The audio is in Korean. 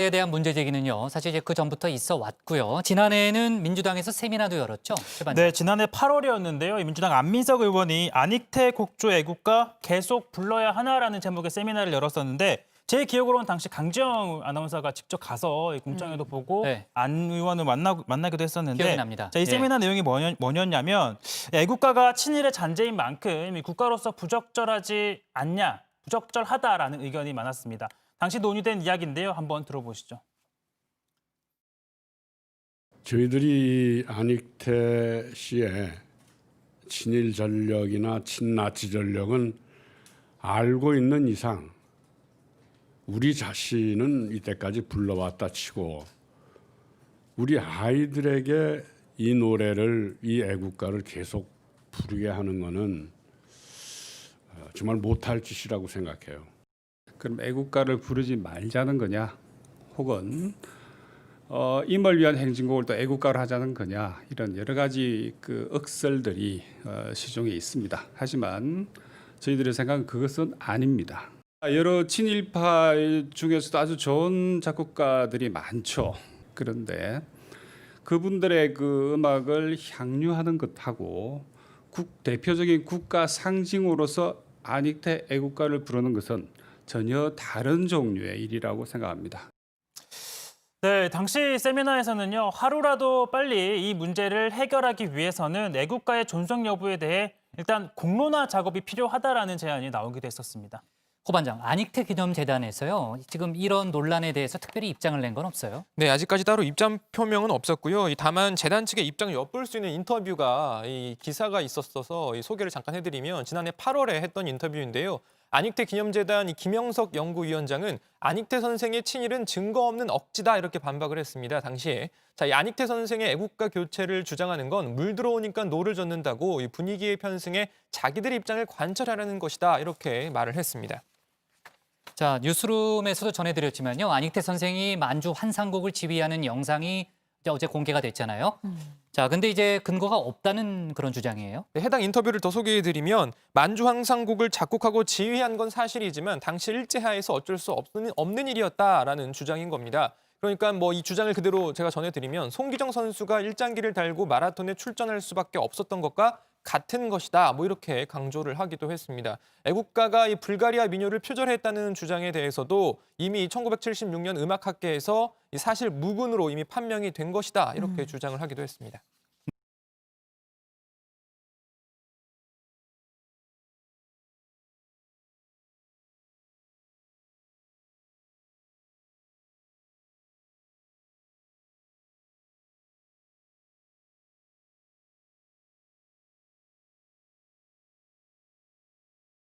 에 대한 문제 제기는요. 사실 이제 그 전부터 있어 왔고요. 지난해에는 민주당에서 세미나도 열었죠. 최반장. 네, 지난해 8월이었는데요. 민주당 안민석 의원이 안익태 국조 애국가 계속 불러야 하나라는 제목의 세미나를 열었었는데 제 기억으로는 당시 강지영 아나운서가 직접 가서 이 공청회도 보고 네. 안 의원을 만나기도 했었는데 기억이 납니다. 자, 이 예. 세미나 내용이 뭐였냐면 애국가가 친일의 잔재인 만큼 이 국가로서 부적절하지 않냐, 부적절하다라는 의견이 많았습니다. 당시 논의된 이야기인데요. 한번 들어보시죠. 저희들이 안익태 씨의 친일 전력이나 친나치 전력은 알고 있는 이상 우리 자신은 이때까지 불러왔다 치고 우리 아이들에게 이 노래를, 이 애국가를 계속 부르게 하는 것은 정말 못할 짓이라고 생각해요. 그럼 애국가를 부르지 말자는 거냐, 혹은 임을 위한 행진곡을 또 애국가로 하자는 거냐, 이런 여러 가지 그 억설들이 시중에 있습니다. 하지만 저희들의 생각은 그것은 아닙니다. 여러 친일파 중에서도 아주 좋은 작곡가들이 많죠. 그런데 그분들의 그 음악을 향유하는 것하고 대표적인 국가 상징으로서 안익태 애국가를 부르는 것은 전혀 다른 종류의 일이라고 생각합니다. 네, 당시 세미나에서는요. 하루라도 빨리 이 문제를 해결하기 위해서는 애국가의 존속 여부에 대해 일단 공론화 작업이 필요하다라는 제안이 나오기도 했었습니다. 호 반장, 안익태 기념재단에서요. 지금 이런 논란에 대해서 특별히 입장을 낸 건 없어요? 네, 아직까지 따로 입장 표명은 없었고요. 다만 재단 측의 입장을 엿볼 수 있는 인터뷰가 이 기사가 있었어서 이 소개를 잠깐 해드리면 지난해 8월에 했던 인터뷰인데요. 안익태 기념재단 김영석 연구위원장은 안익태 선생의 친일은 증거 없는 억지다 이렇게 반박을 했습니다. 당시에 이 안익태 선생의 애국가 교체를 주장하는 건 물 들어오니까 노를 젓는다고 이 분위기의 편승에 자기들의 입장을 관철하려는 것이다 이렇게 말을 했습니다. 자, 뉴스룸에서도 전해드렸지만요. 안익태 선생이 만주 환상곡을 지휘하는 영상이 이제 어제 공개가 됐잖아요. 자, 근데 이제 근거가 없다는 그런 주장이에요. 네, 해당 인터뷰를 더 소개해드리면 만주 황상곡을 작곡하고 지휘한 건 사실이지만 당시 일제하에서 어쩔 수 없는 일이었다라는 주장인 겁니다. 그러니까 뭐 이 주장을 그대로 제가 전해드리면 송기정 선수가 일장기를 달고 마라톤에 출전할 수밖에 없었던 것과 같은 것이다. 뭐 이렇게 강조를 하기도 했습니다. 애국가가 이 불가리아 민요를 표절했다는 주장에 대해서도 이미 1976년 음악학계에서 이 사실 무근으로 이미 판명이 된 것이다. 이렇게 주장을 하기도 했습니다.